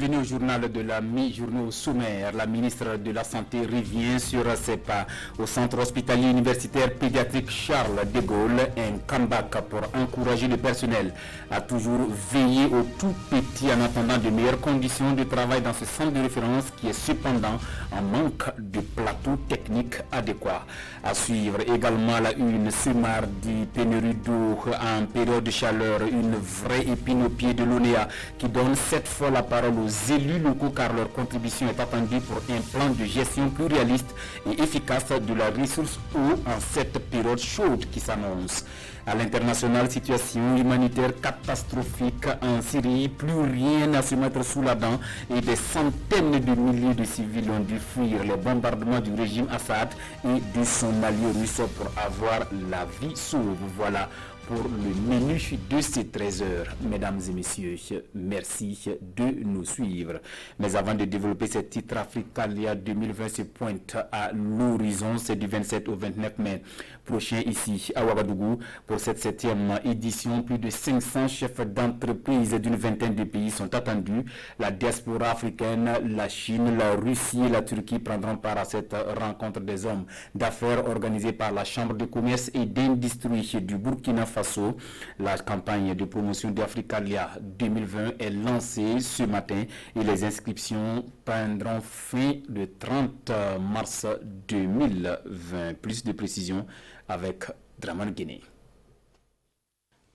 Bienvenue au journal de la mi-journée au sommaire. La ministre de la Santé revient sur ses pas au centre hospitalier universitaire pédiatrique Charles de Gaulle. Un comeback pour encourager le personnel à toujours veiller aux tout petits en attendant de meilleures conditions de travail dans ce centre de référence qui est cependant en manque de plateaux techniques adéquats. À suivre également la une ce mardi, pénurie d'eau en période de chaleur, une vraie épine au pied de l'ONEA qui donne cette fois la parole aux élus locaux car leur contribution est attendue pour un plan de gestion plus réaliste et efficace de la ressource eau en cette période chaude qui s'annonce. À l'international, situation humanitaire catastrophique en Syrie, plus rien à se mettre sous la dent et des centaines de milliers de civils ont dû fuir les bombardements du régime Assad et de son allié russe pour avoir la vie sauve. Voilà pour le menu de ces 13 heures. Mesdames et messieurs, merci de nous suivre. Mais avant de développer ce titre, Africalia 2020 se pointe à l'horizon. C'est du 27 au 29 mai prochain ici à Ouagadougou. Pour cette 7e édition, plus de 500 chefs d'entreprise d'une vingtaine de pays sont attendus. La diaspora africaine, la Chine, la Russie et la Turquie prendront part à cette rencontre des hommes d'affaires organisée par la Chambre de commerce et d'industrie du Burkina Faso. La campagne de promotion d'Africalia 2020 est lancée ce matin et les inscriptions prendront fin le 30 mars 2020. Plus de précisions avec Draman Guinée.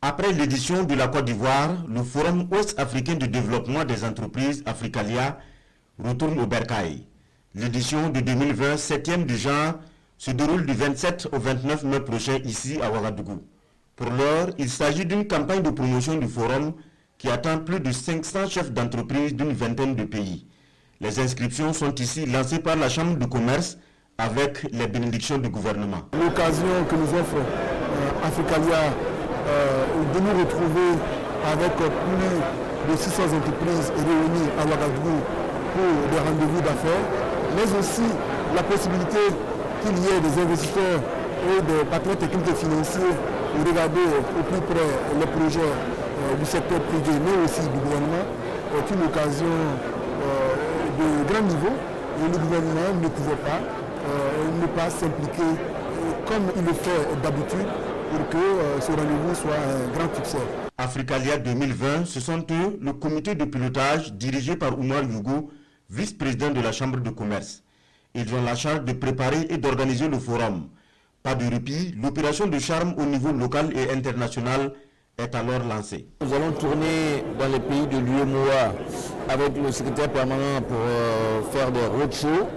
Après l'édition de la Côte d'Ivoire, le Forum ouest-africain de développement des entreprises Africalia retourne au Bercail. L'édition de 2020, 7e du genre, se déroule du 27 au 29 mai prochain ici à Ouagadougou. Pour l'heure, il s'agit d'une campagne de promotion du forum qui attend plus de 500 chefs d'entreprise d'une vingtaine de pays. Les inscriptions sont ici lancées par la Chambre de commerce avec les bénédictions du gouvernement. L'occasion que nous offre Africalia de nous retrouver avec plus de 600 entreprises réunies à Ouagadougou pour des rendez-vous d'affaires, mais aussi la possibilité qu'il y ait des investisseurs et des patrons techniques et financiers pour regarder au plus près les projets du secteur privé, mais aussi du gouvernement, est une occasion de grand niveau et le gouvernement ne pouvait pas ne pas s'impliquer comme il le fait d'habitude pour que ce rendez-vous soit un grand succès. Africalia 2020, ce sont eux, le comité de pilotage dirigé par Oumar Yougo, vice-président de la Chambre de commerce. Ils ont la charge de préparer et d'organiser le forum. Pas de répit, l'opération de charme au niveau local et international est alors lancée. Nous allons tourner dans les pays de l'UEMOA avec le secrétaire permanent pour faire des roadshows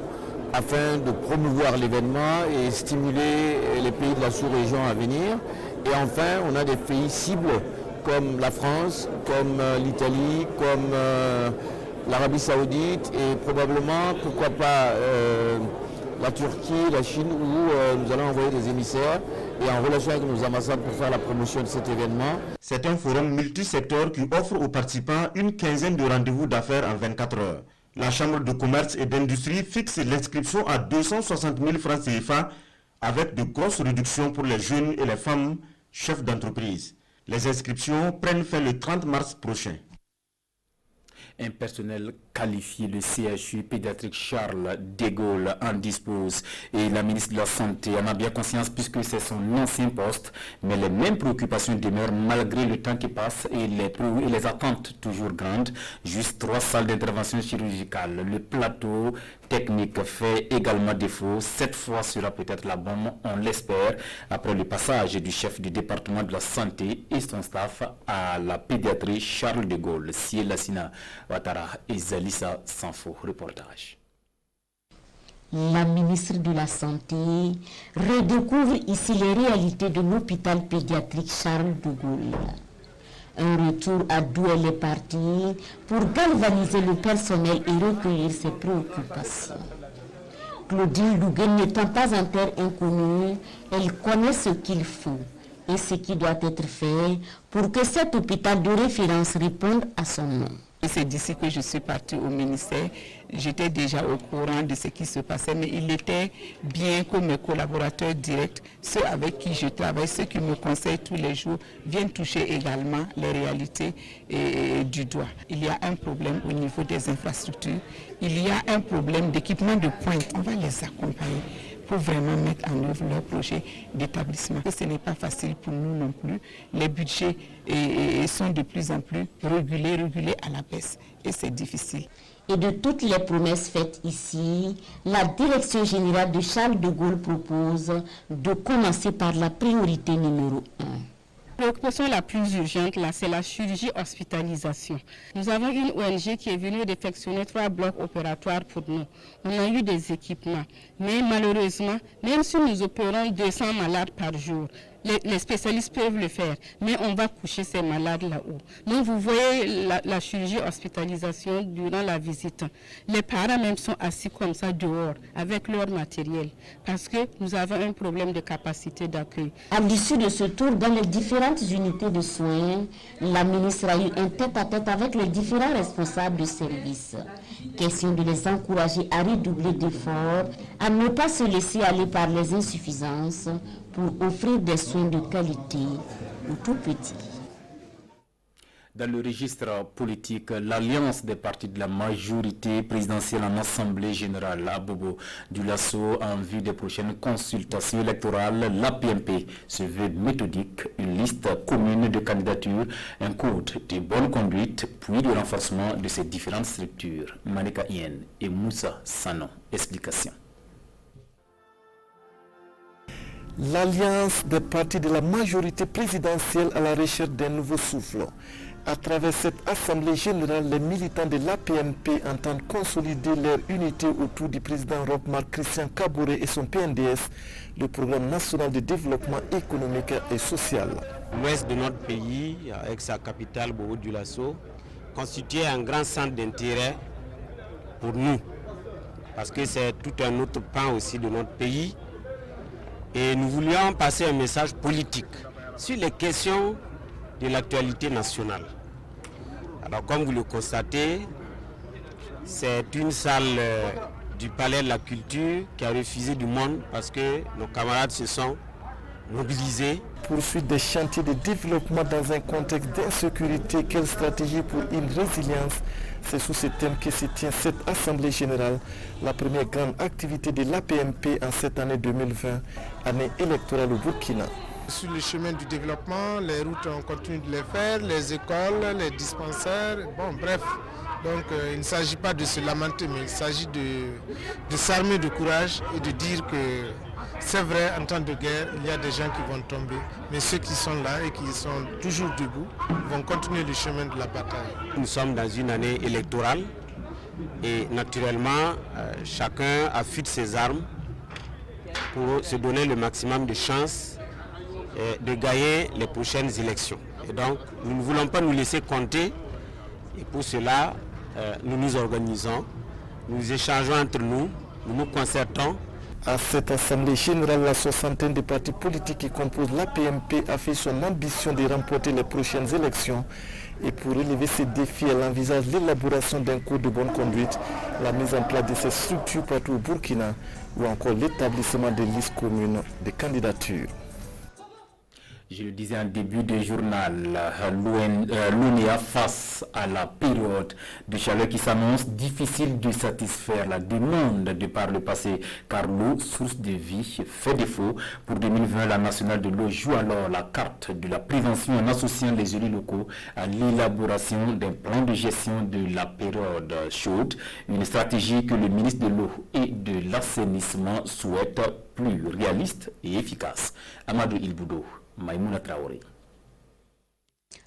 afin de promouvoir l'événement et stimuler les pays de la sous-région à venir. Et enfin, on a des pays cibles comme la France, comme l'Italie, comme l'Arabie Saoudite et probablement, pourquoi pas, la Turquie, la Chine, où nous allons envoyer des émissaires et en relation avec nos ambassades pour faire la promotion de cet événement. C'est un forum multisecteur qui offre aux participants une quinzaine de rendez-vous d'affaires en 24 heures. La Chambre de commerce et d'industrie fixe l'inscription à 260 000 francs CFA avec de grosses réductions pour les jeunes et les femmes chefs d'entreprise. Les inscriptions prennent fin le 30 mars prochain. Un personnel qualifié, le CHU pédiatrique Charles de Gaulle en dispose et la ministre de la Santé en a bien conscience puisque c'est son ancien poste, mais les mêmes préoccupations demeurent malgré le temps qui passe et les attentes toujours grandes. Juste 3 salles d'intervention chirurgicale. Le plateau technique fait également défaut. Cette fois sera peut-être la bombe, on l'espère, après le passage du chef du département de la Santé et son staff à la pédiatrie Charles de Gaulle. Siel Lassina Ouattara et Zalissa Sanfo, reportage. La ministre de la Santé redécouvre ici les réalités de l'hôpital pédiatrique Charles de Gaulle. Un retour à d'où elle est partie pour galvaniser le personnel et recueillir ses préoccupations. Claudine Lougen n'étant pas en terre inconnue, elle connaît ce qu'il faut et ce qui doit être fait pour que cet hôpital de référence réponde à son nom. C'est d'ici que je suis partie au ministère. J'étais déjà au courant de ce qui se passait, mais il était bien que mes collaborateurs directs, ceux avec qui je travaille, ceux qui me conseillent tous les jours, viennent toucher également les réalités du doigt. Il y a un problème au niveau des infrastructures, il y a un problème d'équipement de pointe. On va les accompagner pour vraiment mettre en œuvre leur projet d'établissement. Ce n'est pas facile pour nous non plus. Les budgets sont de plus en plus régulés à la baisse et c'est difficile. Et de toutes les promesses faites ici, la Direction générale de Charles de Gaulle propose de commencer par la priorité numéro 1. La préoccupation la plus urgente, là, c'est la chirurgie hospitalisation. Nous avons une ONG qui est venue réfectionner 3 blocs opératoires pour nous. On a eu des équipements, mais malheureusement, même si nous opérons 200 malades par jour, les spécialistes peuvent le faire, mais on va coucher ces malades là-haut. Donc vous voyez la chirurgie hospitalisation durant la visite. Les parents même sont assis comme ça dehors avec leur matériel parce que nous avons un problème de capacité d'accueil. À l'issue de ce tour dans les différentes unités de soins, la ministre a eu un tête-à-tête avec les différents responsables de service. Question de les encourager à redoubler d'efforts, à ne pas se laisser aller par les insuffisances pour offrir des soins de qualité aux tout petits. Dans le registre politique, l'alliance des partis de la majorité présidentielle en Assemblée générale à Bobo du Lasso en vue des prochaines consultations électorales, l'APMP se veut méthodique, une liste commune de candidatures, un code de bonne conduite, puis de renforcement de ces différentes structures. Manika Yen et Moussa Sanon. Explication. L'alliance des partis de la majorité présidentielle à la recherche d'un nouveau souffle. À travers cette assemblée générale, les militants de l'APMP entendent consolider leur unité autour du président Roch-Marc Christian Kaboré et son PNDS, le programme national de développement économique et social. L'ouest de notre pays, avec sa capitale Bobo du Lasso, constitue un grand centre d'intérêt pour nous, parce que c'est tout un autre pan aussi de notre pays. Et nous voulions passer un message politique sur les questions de l'actualité nationale. Alors comme vous le constatez, c'est une salle du Palais de la Culture qui a refusé du monde parce que nos camarades se sont mobilisés. Poursuite des chantiers de développement dans un contexte d'insécurité, quelle stratégie pour une résilience? C'est sous ce thème que se tient cette Assemblée générale, la première grande activité de l'APMP en cette année 2020, année électorale au Burkina. Sur le chemin du développement, les routes, on continue de les faire, les écoles, les dispensaires, bon bref. Donc il ne s'agit pas de se lamenter, mais il s'agit de s'armer de courage et de dire que c'est vrai, en temps de guerre, il y a des gens qui vont tomber, mais ceux qui sont là et qui sont toujours debout vont continuer le chemin de la bataille. Nous sommes dans une année électorale et naturellement, chacun affûte ses armes pour se donner le maximum de chances de gagner les prochaines élections. Et donc, nous ne voulons pas nous laisser compter et pour cela, nous nous organisons, nous échangeons entre nous, nous nous concertons. À cette assemblée générale, la soixantaine de partis politiques qui composent l'APMP a fait son ambition de remporter les prochaines élections. Et pour relever ces défis, elle envisage l'élaboration d'un code de bonne conduite, la mise en place de ces structures partout au Burkina ou encore l'établissement de listes communes de candidatures. Je le disais en début de journal, l'ONEA face à la période de chaleur qui s'annonce, difficile de satisfaire la demande de par le passé, car l'eau, source de vie, fait défaut. Pour 2020, la nationale de l'eau joue alors la carte de la prévention en associant les élus locaux à l'élaboration d'un plan de gestion de la période chaude, une stratégie que le ministre de l'eau et de l'assainissement souhaite plus réaliste et efficace. Amadou Ilboudo. Maïmouna Traoré.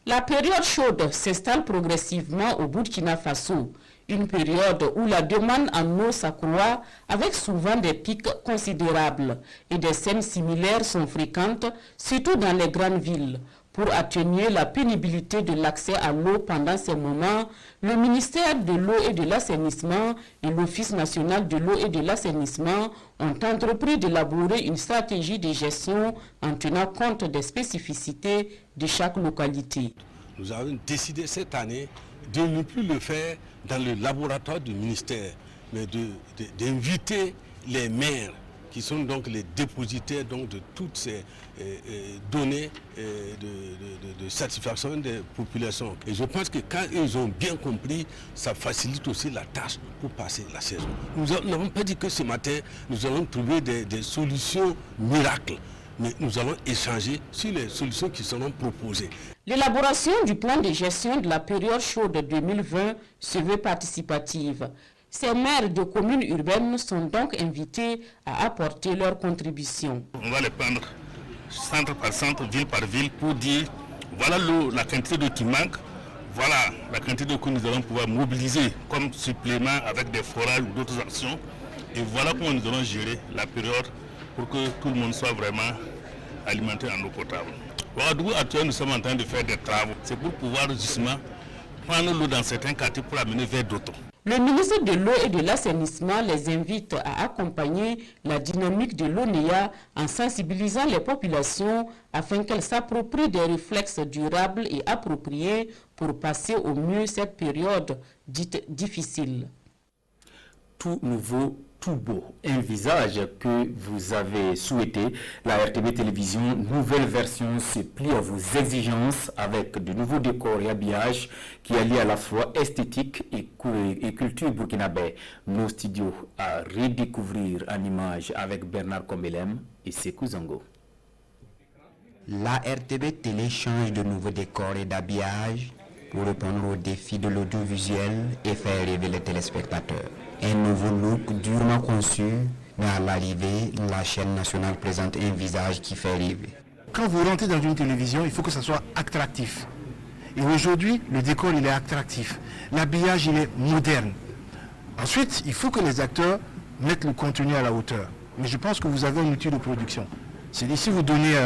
La période chaude s'installe progressivement au Burkina Faso, une période où la demande en eau s'accroît avec souvent des pics considérables et des scènes similaires sont fréquentes, surtout dans les grandes villes. Pour atténuer la pénibilité de l'accès à l'eau pendant ces moments, le ministère de l'eau et de l'assainissement et l'Office national de l'eau et de l'assainissement ont entrepris d'élaborer une stratégie de gestion en tenant compte des spécificités de chaque localité. Nous avons décidé cette année de ne plus le faire dans le laboratoire du ministère, mais d'inviter les maires qui sont donc les dépositaires donc de toutes ces données de satisfaction des populations. Et je pense que quand ils ont bien compris, ça facilite aussi la tâche pour passer la saison. Nous n'avons pas dit que ce matin, nous allons trouver des solutions miracles, mais nous allons échanger sur les solutions qui seront proposées. L'élaboration du plan de gestion de la période chaude 2020 se veut participative. Ces maires de communes urbaines sont donc invités à apporter leur contribution. On va les prendre centre par centre, ville par ville, pour dire voilà la quantité d'eau qui manque, voilà la quantité d'eau que nous allons pouvoir mobiliser comme supplément avec des forages ou d'autres actions. Et voilà comment nous allons gérer la période pour que tout le monde soit vraiment alimenté en eau potable. Ouagadougou, actuellement, nous sommes en train de faire des travaux. C'est pour pouvoir justement prendre l'eau dans certains quartiers pour l'amener vers d'autres. Le ministre de l'eau et de l'assainissement les invite à accompagner la dynamique de l'ONEA en sensibilisant les populations afin qu'elles s'approprient des réflexes durables et appropriés pour passer au mieux cette période dite difficile. Tout nouveau, tout beau, un visage que vous avez souhaité. La RTB Télévision, nouvelle version, se plie à vos exigences avec de nouveaux décors et habillages qui allient à la fois esthétique et culture burkinabé. Nos studios à redécouvrir en images avec Bernard Kombelem et Sekou Zango. La RTB Télé change de nouveaux décors et d'habillage pour répondre aux défis de l'audiovisuel et faire rêver les téléspectateurs. Un nouveau look durement conçu, mais à l'arrivée, la chaîne nationale présente un visage qui fait rêver. Quand vous rentrez dans une télévision, il faut que ça soit attractif. Et aujourd'hui, le décor, il est attractif. L'habillage, il est moderne. Ensuite, il faut que les acteurs mettent le contenu à la hauteur. Mais je pense que vous avez un outil de production. C'est-à-dire, si vous donnez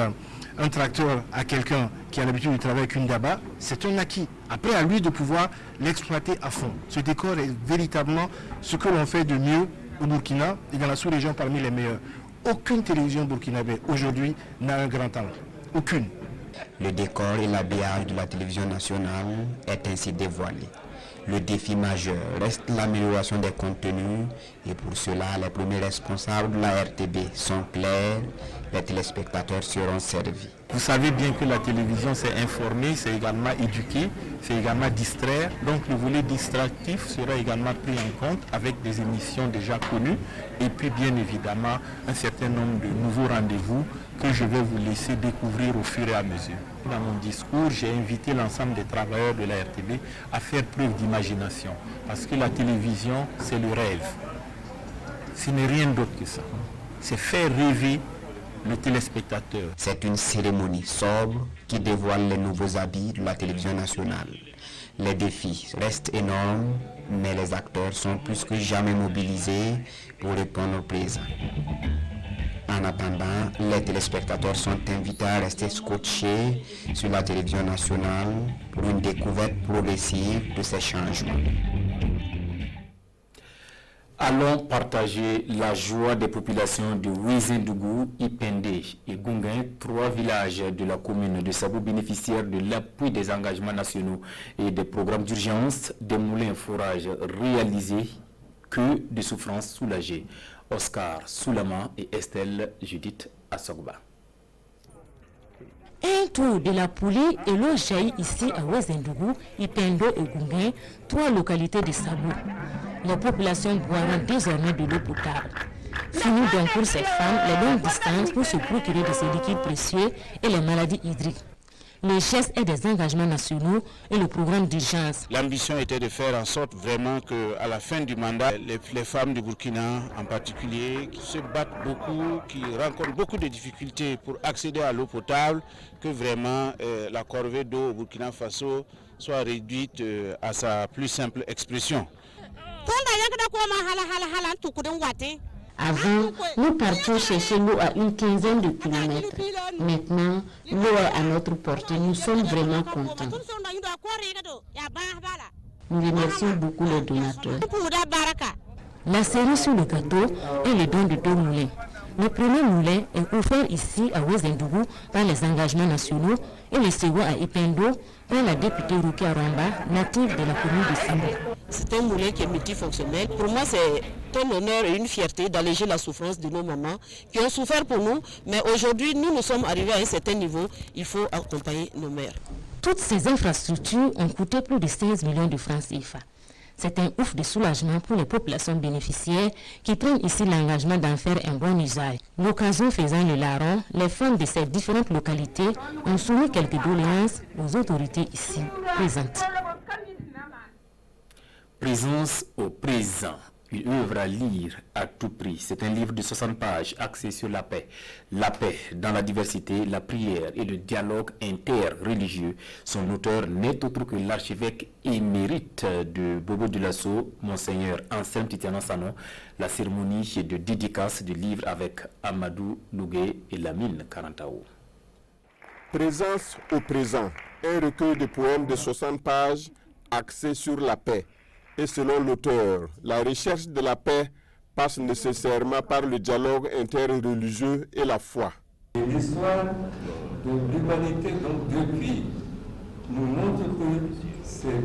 un tracteur à quelqu'un qui a l'habitude de travailler avec une daba, c'est un acquis. Après, à lui de pouvoir l'exploiter à fond. Ce décor est véritablement ce que l'on fait de mieux au Burkina et dans la sous-région parmi les meilleurs. Aucune télévision burkinabé aujourd'hui n'a un grand angle. Aucune. Le décor et l'habillage de la télévision nationale est ainsi dévoilé. Le défi majeur reste l'amélioration des contenus et pour cela, les premiers responsables de la RTB sont clairs, les téléspectateurs seront servis. Vous savez bien que la télévision, c'est informer, c'est également éduquer, c'est également distraire. Donc le volet distractif sera également pris en compte avec des émissions déjà connues et puis bien évidemment un certain nombre de nouveaux rendez-vous que je vais vous laisser découvrir au fur et à mesure. Dans mon discours, j'ai invité l'ensemble des travailleurs de la RTB à faire preuve d'imagination parce que la télévision, c'est le rêve. Ce n'est rien d'autre que ça. C'est faire rêver le téléspectateur. C'est une cérémonie sobre qui dévoile les nouveaux habits de la télévision nationale. Les défis restent énormes, mais les acteurs sont plus que jamais mobilisés pour répondre au présent. En attendant, les téléspectateurs sont invités à rester scotchés sur la télévision nationale pour une découverte progressive de ces changements. Allons partager la joie des populations de Ouézendougu, Ipende et Gounguin, 3 villages de la commune de Sabou bénéficiaires de l'appui des engagements nationaux et des programmes d'urgence, des moulins forages réalisés, que de souffrances soulagées. Oscar Soulama et Estelle Judith Assogba. Un tour de la poulie et l'eau jaillit ici à Ouézendougu, Ipendo et Gounguin, 3 localités de Sabou. Les populations boiront désormais de l'eau potable. Fini donc pour ces femmes les longues distances pour se procurer de ces liquides précieux et les maladies hydriques. Le geste est des engagements nationaux et le programme d'urgence. L'ambition était de faire en sorte vraiment qu'à la fin du mandat, les femmes du Burkina en particulier, qui se battent beaucoup, qui rencontrent beaucoup de difficultés pour accéder à l'eau potable, que vraiment la corvée d'eau au Burkina Faso soit réduite à sa plus simple expression. Avant, nous partions chercher l'eau à une quinzaine de kilomètres. Maintenant, l'eau est à notre portée. Nous sommes vraiment contents. Nous remercions beaucoup les donateurs. La série sur le gâteau est le don de 2 moulins. Le premier moulin est offert ici à Ouézendougu par les engagements nationaux et le second à Ipendo par la députée Ruki Aramba, native de la commune de Simba. C'est un moulin qui est multifonctionnel. Pour moi, c'est un honneur et une fierté d'alléger la souffrance de nos mamans qui ont souffert pour nous. Mais aujourd'hui, nous sommes arrivés à un certain niveau. Il faut accompagner nos mères. Toutes ces infrastructures ont coûté plus de 16 millions de francs CFA. C'est un ouf de soulagement pour les populations bénéficiaires qui prennent ici l'engagement d'en faire un bon usage. L'occasion faisant le larron, les femmes de ces différentes localités ont soumis quelques doléances aux autorités ici présentes. Présence au présent. Une œuvre à lire à tout prix. C'est un livre de 60 pages axé sur la paix. La paix dans la diversité, la prière et le dialogue interreligieux. Son auteur n'est autre que l'archevêque émérite de Bobo-Dioulasso, Monseigneur Anselme Titiana Sano. La cérémonie de dédicace du livre avec Amadou Lougué et Lamine Karantao. Présence au présent. Un recueil de poèmes de 60 pages axé sur la paix. Et selon l'auteur, la recherche de la paix passe nécessairement par le dialogue interreligieux et la foi. L'histoire de l'humanité, donc depuis, nous montre que c'est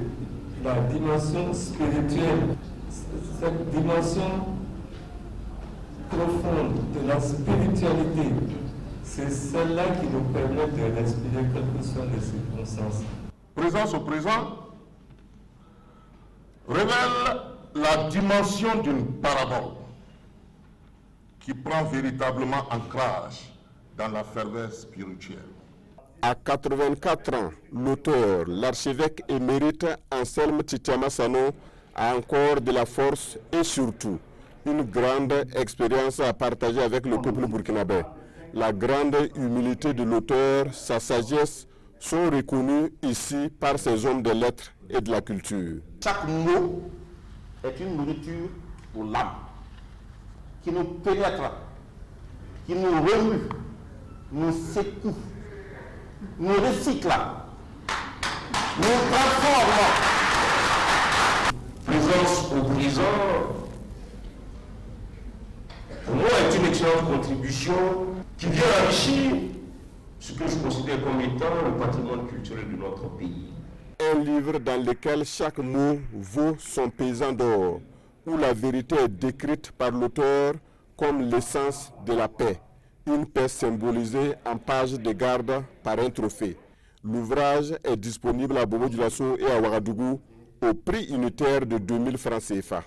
la dimension spirituelle, cette dimension profonde de la spiritualité, c'est celle-là qui nous permet de respirer quelles que soient les circonstances. Présence au présent révèle la dimension d'une parabole qui prend véritablement ancrage dans la ferveur spirituelle. À 84 ans, l'auteur, l'archevêque émérite Anselme Titiana Sano a encore de la force et surtout une grande expérience à partager avec le peuple burkinabé. La grande humilité de l'auteur, sa sagesse sont reconnus ici par ces hommes de lettres et de la culture. Chaque mot est une nourriture pour l'âme, qui nous pénètre, qui nous remue, nous secoue, nous recycle, nous transforme. Présence au présent, pour moi, est une excellente contribution qui vient enrichir ce que je considère comme étant le patrimoine culturel de notre pays. Un livre dans lequel chaque mot vaut son pesant d'or, où la vérité est décrite par l'auteur comme l'essence de la paix, une paix symbolisée en page de garde par un trophée. L'ouvrage est disponible à Bobo-Dioulasso et à Ouagadougou au prix unitaire de 2000 francs CFA.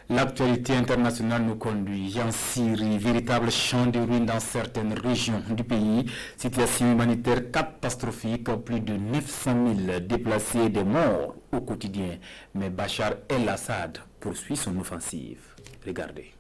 L'actualité internationale nous conduit en Syrie, véritable champ de ruines dans certaines régions du pays. Situation humanitaire catastrophique, plus de 900 000 déplacés et des morts au quotidien. Mais Bachar el-Assad poursuit son offensive. Regardez.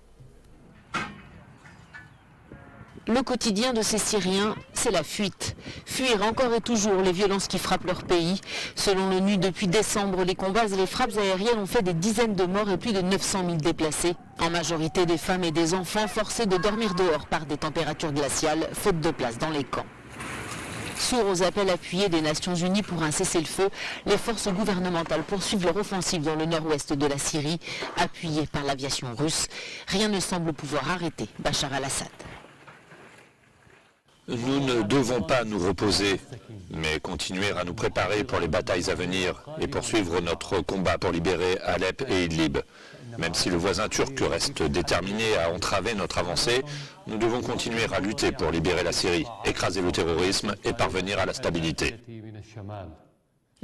Le quotidien de ces Syriens, c'est la fuite. Fuir encore et toujours les violences qui frappent leur pays. Selon l'ONU, depuis décembre, les combats et les frappes aériennes ont fait des dizaines de morts et plus de 900 000 déplacés. En majorité des femmes et des enfants forcés de dormir dehors par des températures glaciales, faute de place dans les camps. Sourds aux appels appuyés des Nations Unies pour un cessez-le-feu, les forces gouvernementales poursuivent leur offensive dans le nord-ouest de la Syrie, appuyées par l'aviation russe. Rien ne semble pouvoir arrêter Bachar al-Assad. Nous ne devons pas nous reposer, mais continuer à nous préparer pour les batailles à venir et poursuivre notre combat pour libérer Alep et Idlib. Même si le voisin turc reste déterminé à entraver notre avancée, nous devons continuer à lutter pour libérer la Syrie, écraser le terrorisme et parvenir à la stabilité.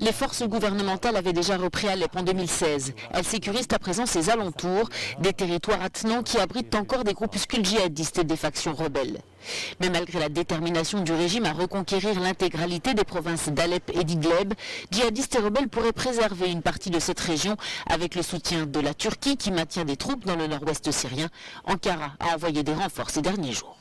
Les forces gouvernementales avaient déjà repris Alep en 2016. Elles sécurisent à présent ses alentours, des territoires attenants qui abritent encore des groupuscules djihadistes et des factions rebelles. Mais malgré la détermination du régime à reconquérir l'intégralité des provinces d'Alep et d'Idlib, djihadistes et rebelles pourraient préserver une partie de cette région avec le soutien de la Turquie qui maintient des troupes dans le nord-ouest syrien. Ankara a envoyé des renforts ces derniers jours.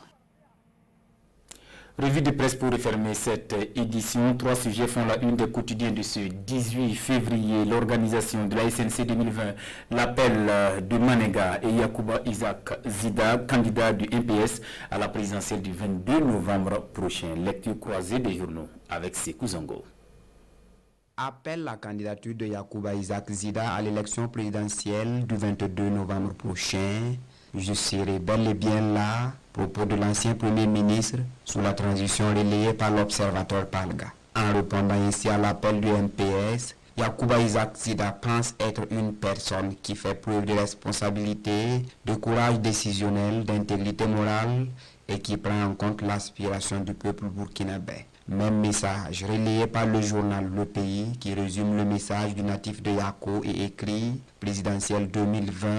Revue de presse pour refermer cette édition. 3 sujets font la une des quotidiens de ce 18 février. L'organisation de la SNC 2020, l'appel de Manega et Yacouba Isaac Zida, candidat du MPS à la présidentielle du 22 novembre prochain. Lecture croisée des journaux avec Sekou Zongo. Appelle la candidature de Yacouba Isaac Zida à l'élection présidentielle du 22 novembre prochain. Je serai bel et bien là, propos de l'ancien Premier ministre, sous la transition relayée par l'observateur Palga. En répondant ainsi à l'appel du MPS, Yacouba Isaac Zida pense être une personne qui fait preuve de responsabilité, de courage décisionnel, d'intégrité morale et qui prend en compte l'aspiration du peuple burkinabé. Même message relayé par le journal Le Pays qui résume le message du natif de Yako et écrit « Présidentielle 2020 »,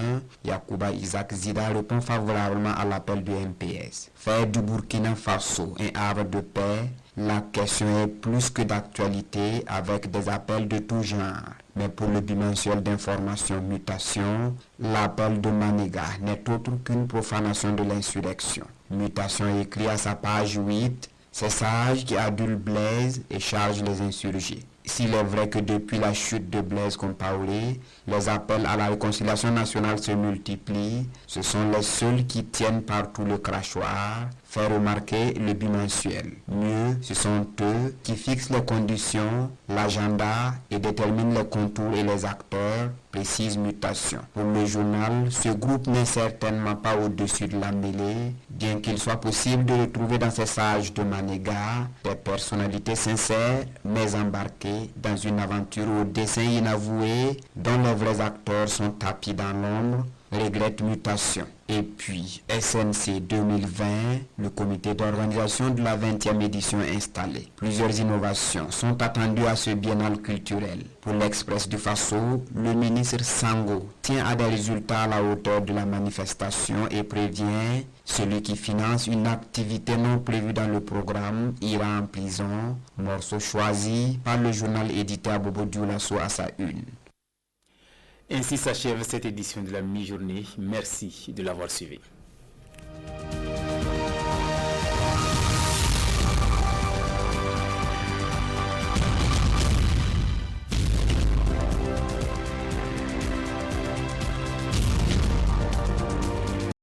Yacouba Isaac Zida répond favorablement à l'appel du MPS. Faire du Burkina Faso un havre de paix, la question est plus que d'actualité avec des appels de tout genre. Mais pour le bimensuel d'information Mutation, l'appel de Maniga n'est autre qu'une profanation de l'insurrection. Mutation écrit à sa page 8, c'est Sage qui adule Blaise et charge les insurgés. S'il est vrai que depuis la chute de Blaise Compaoré, les appels à la réconciliation nationale se multiplient, ce sont les seuls qui tiennent partout le crachoir, fait remarquer le bimensuel. Mieux, ce sont eux qui fixent les conditions, l'agenda et déterminent les contours et les acteurs, précise Mutation. Pour le journal, ce groupe n'est certainement pas au-dessus de la mêlée, bien qu'il soit possible de retrouver dans ces sages de Maniga des personnalités sincères, mais embarquées dans une aventure au dessein inavoué, dont les vrais acteurs sont tapis dans l'ombre, regrette Mutation. Et puis, SNC 2020, le comité d'organisation de la 20e édition installé. Plusieurs innovations sont attendues à ce biennale culturel. Pour l'Express du Faso, le ministre Sango tient à des résultats à la hauteur de la manifestation et prévient celui qui finance une activité non prévue dans le programme ira en prison. Morceau choisi par le journal édité à Bobo Dioulasso à sa une. Ainsi s'achève cette édition de la mi-journée. Merci de l'avoir suivi.